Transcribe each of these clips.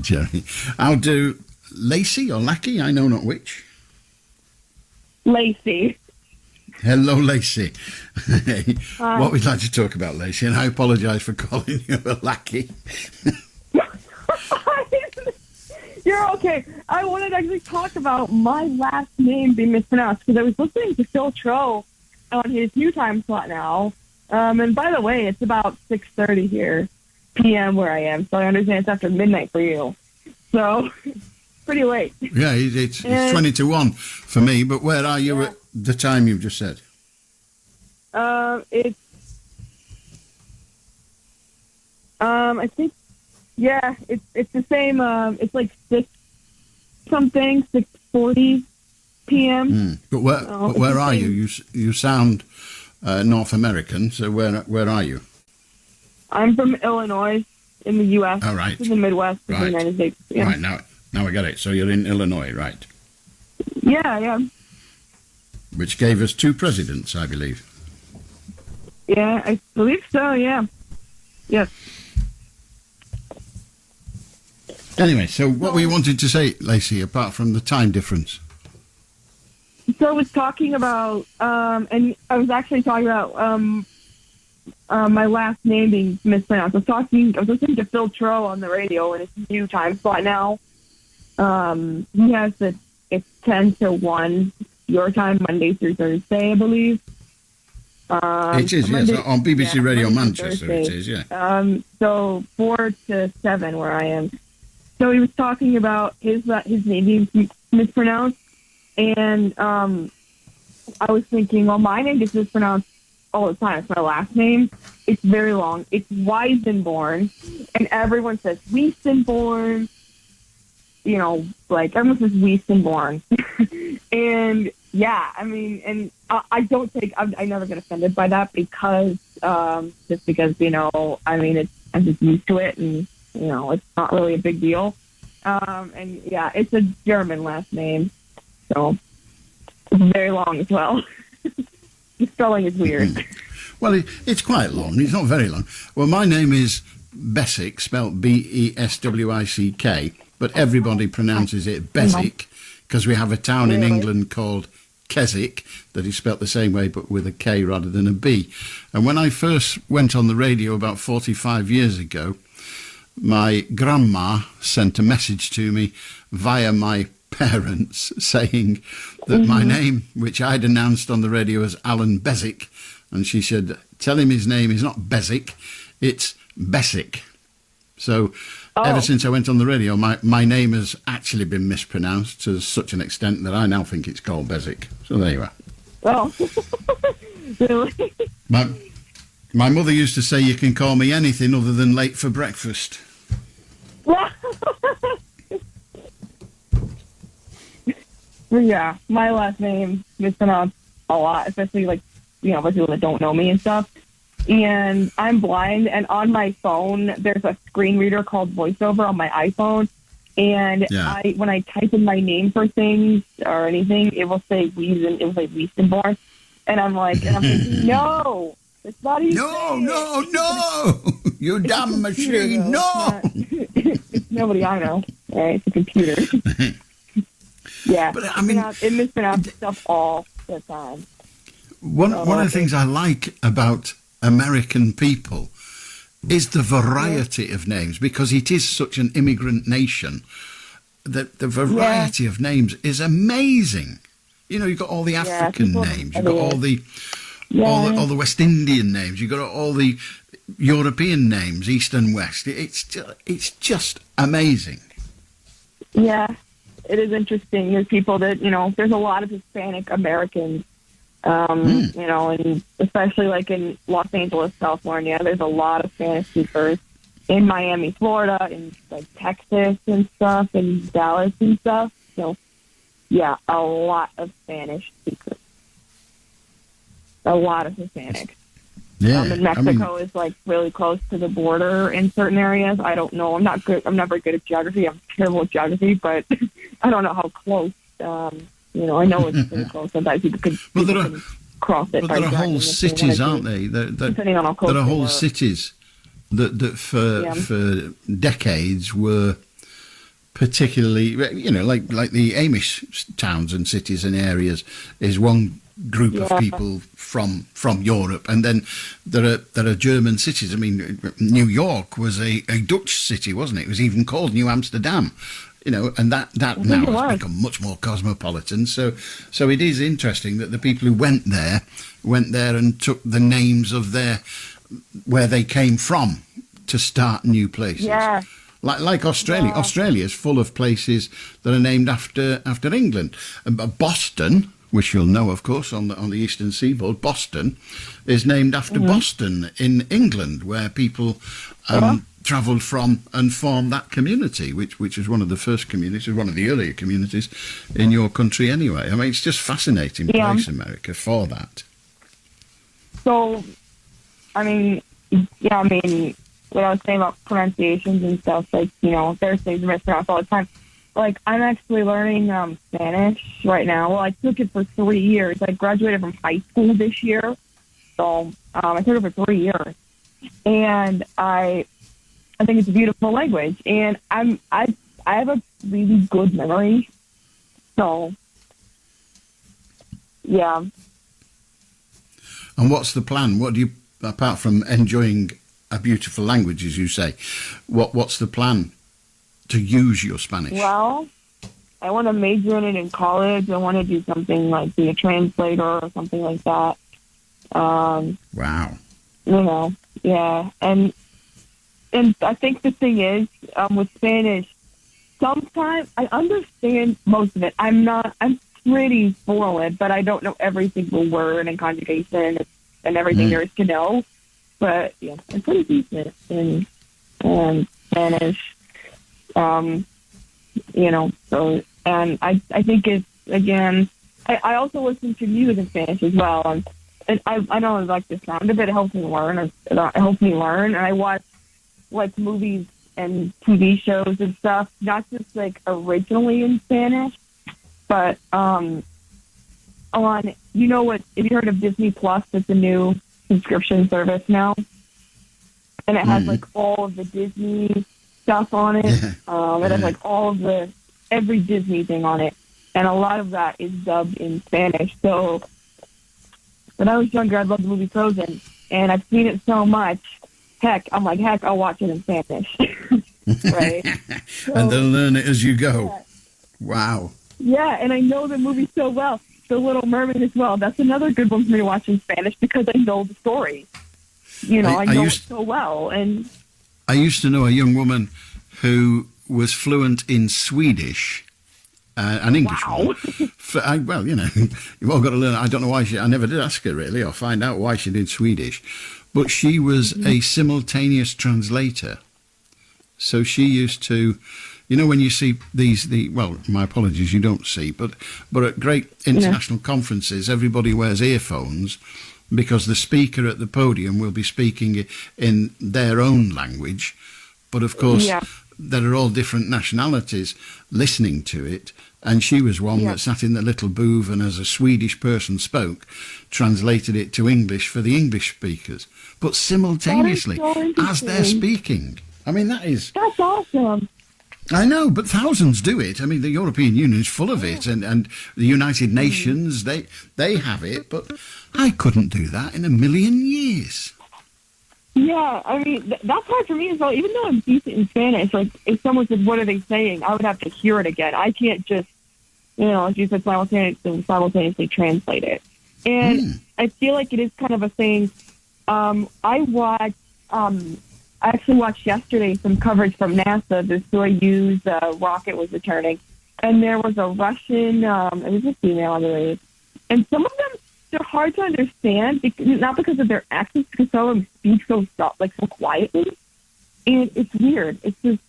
Jerry. I'll do Lacey or Lackey, I know not which. Lacey. Hello, Lacey. Hi. What we'd like to talk about, Lacey, and I apologise for calling you a lackey. You're okay. I wanted to actually talk about my last name being mispronounced because I was listening to Phil Tro on his new time slot now. And by the way, it's about 6:30 here p.m. where I am, so I understand it's after midnight for you. So, pretty late. Yeah, it's 20 to 1 for me, but where are you at the time you've just said? I think, it's the same, it's like 6:40 p.m. But where are you? You sound North American, so where are you? I'm from Illinois in the U.S. Oh, right. In the Midwest of the United States. Yeah. Right, now I get it. So you're in Illinois, right? Yeah. Which gave us 2 presidents, I believe. Yeah, I believe so, yeah. Yes. Anyway, so what we wanted to say, Lacey, apart from the time difference? So I was talking about, and I was actually talking about my last name being mispronounced. I was listening to Phil Tro on the radio in his new time slot now. He has it's 10 to 1 your time, Monday through Thursday, I believe. It is, yes, on BBC Radio Manchester Thursday. It is, yeah. So 4 to 7 where I am. So he was talking about his name being mispronounced, and I was thinking, well, my name gets mispronounced all the time. It's my last name. It's very long. It's Weisenborn, and everyone says Weisenborn. You know, like everyone says Weisenborn, and yeah, I mean, and I don't think I never get offended by that because just because I mean, I'm just used to it, and it's not really a big deal. And yeah, it's a German last name, so it's very long as well. The spelling is weird. Well, it's quite long. It's not very long. Well, my name is Beswick, spelled Beswyck, but everybody pronounces it Beswick because we have a town in England called Keswick that is spelt the same way but with a K rather than a B. And when I first went on the radio about 45 years ago, my grandma sent a message to me via my parents saying that my name, which I'd announced on the radio as Alan Beswick, and she said, tell him his name is not Beswick, it's Beswick. So ever since I went on the radio, my name has actually been mispronounced to such an extent that I now think it's called Beswick. So there you are. Oh, really? My mother used to say you can call me anything other than late for breakfast. Yeah, my last name mispronounced a lot, especially by people that don't know me and stuff. And I'm blind, and on my phone, there's a screen reader called VoiceOver on my iPhone. And when I type in my name for things or anything, it will say Weisenborn. And I'm thinking, no, it's not even. No, you dumb machine, no. It's nobody I know, right? It's a computer. Yeah, but I mean, it mispronounced stuff all the time. One of the things I like about American people is the variety of names, because it is such an immigrant nation that the variety of names is amazing. You've got all the African names, you've got all the West Indian names, you've got all the European names, East and West. It's just amazing. Yeah, it is interesting. There's people that there's a lot of Hispanic Americans. And especially like in Los Angeles, California, there's a lot of Spanish speakers. In Miami, Florida, in like Texas and stuff, and Dallas and stuff. So, yeah, a lot of Spanish speakers. A lot of Hispanics. Yeah, and Mexico is like really close to the border in certain areas. I don't know. I'm not very good at geography. I'm terrible at geography, but I don't know how close. I know it's pretty close. Sometimes people can cross it. But there are whole cities, aren't they? Depending on how close. There are whole cities that for decades were particularly, like the Amish towns and cities and areas is one group of people from Europe, and then there are German cities. I mean, New York was a Dutch city, wasn't it? It was even called New Amsterdam. And that now has become much more cosmopolitan. So it is interesting that the people who went there and took the names of where they came from to start new places. Yeah. Like Australia. Yeah. Australia is full of places that are named after England. Boston, which you'll know, of course, on the eastern seaboard, Boston is named after Boston in England, where people travelled from and formed that community, which is one of the first communities, one of the earlier communities in your country anyway. I mean, it's just fascinating place, America, for that. So, what I was saying about pronunciations and stuff, like, there's things mispronounced all the time. Like, I'm actually learning Spanish right now. Well, I took it for 3 years. I graduated from high school this year, so I took it for 3 years. And I think it's a beautiful language, and I have a really good memory. So, yeah. And what's the plan? What do you, apart from enjoying a beautiful language, as you say, what's the plan to use your Spanish? Well, I want to major in it in college. I want to do something like be a translator or something like that. Wow. Yeah, and I think the thing is, with Spanish, sometimes I understand most of it. I'm pretty fluent, but I don't know every single word and conjugation and everything there is to know. But yeah, I'm pretty decent in Spanish. So, and I think it's, again, I also listen to music in Spanish as well, and I don't like the sound of it. It helps me learn. And I watch like movies and TV shows and stuff, not just like originally in Spanish, but have you heard of Disney Plus? It's a new subscription service now, and it has like all of the Disney stuff on it. It has like all of every Disney thing on it, and a lot of that is dubbed in Spanish. So when I was younger, I loved the movie Frozen, and I've seen it so much. I'm like, I'll watch it in Spanish. Right? And then learn it as you go. Yeah. Wow. Yeah, and I know the movie so well. The Little Mermaid as well. That's another good one for me to watch in Spanish because I know the story. I know it so well. And I used to know a young woman who was fluent in Swedish, an English woman. You've all got to learn. I don't know why I never did ask her really, or find out why she did Swedish. But she was a simultaneous translator. So she used to, when you see my apologies, you don't see, but at great international conferences, everybody wears earphones because the speaker at the podium will be speaking in their own language. But of course, there are all different nationalities listening to it. And she was one that sat in the little booth and, as a Swedish person spoke, translated it to English for the English speakers, but simultaneously as they're speaking. I mean, that's awesome. I know, but thousands do it. I mean, the European Union is full of it, and the United Nations, they have it, but I couldn't do that in a million years. Yeah, I mean, that's hard for me as well. Even though I'm decent in Spanish, like, if someone said, what are they saying, I would have to hear it again. I can't just, as you said, simultaneously translate it. And I feel like it is kind of a thing. I actually watched yesterday some coverage from NASA. The Soyuz rocket was returning, and there was a Russian, it was a female, I believe, and some of them, they're hard to understand, not because of their accents, because some of them speak so quietly, and it's weird. It's just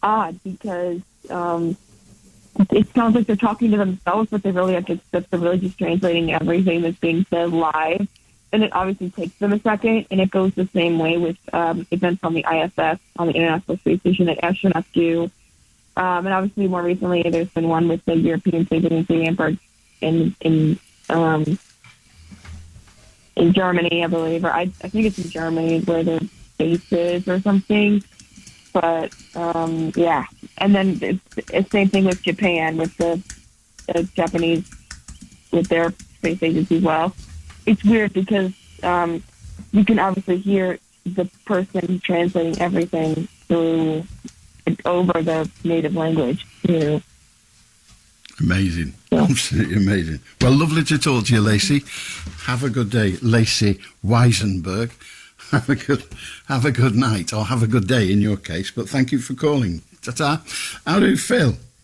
odd because it sounds like they're talking to themselves, but they really they're really just translating everything that's being said live. And it obviously takes them a second, and it goes the same way with events on the ISS, on the International Space Station, that astronauts do. And obviously, more recently, there's been one with the European Space Agency in Germany, I believe, or I think it's in Germany where the base is or something. But yeah, and then it's same thing with Japan with the Japanese with their space agency as well. It's weird because you can obviously hear the person translating everything through over the native language. You know. Amazing. Absolutely amazing. Well, lovely to talk to you, Lacey. Have a good day, Lacey Weisenberg. Have a good night, or have a good day in your case. But thank you for calling. Ta-ta. How do you feel?